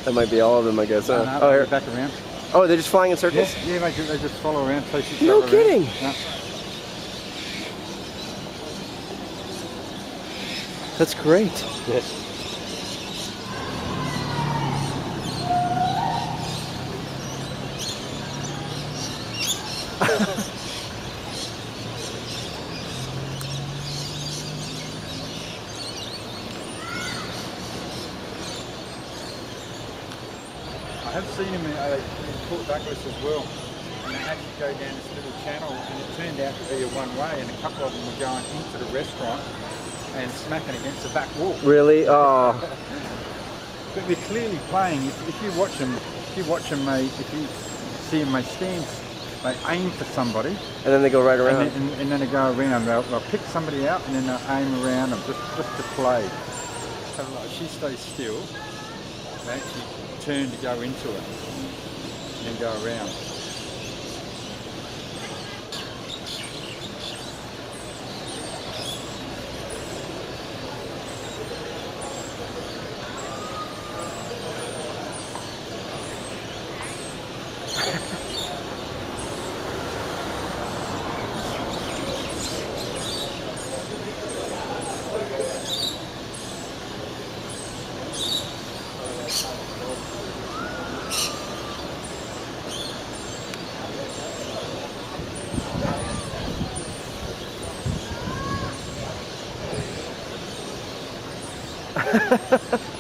That might be all of them, I guess. No, no, Oh, here. back around. Oh, they're just flying in circles? Yeah, they just follow around, chase each No other kidding. around. Yeah. That's great. Yes. I have seen him in Port Douglas as well, and they actually go down this little channel, and it turned out to be a one-way, and a couple of them were going into the restaurant and smacking against the back wall. Really? Oh. But they're clearly playing. If you watch them, if you see them, they stand, they aim for somebody, And then they go right around. and then they go around. They'll pick somebody out, and then they'll aim around them just to play. So like, she stays still. They actually turn to go into it, and then go around. Ha ha ha.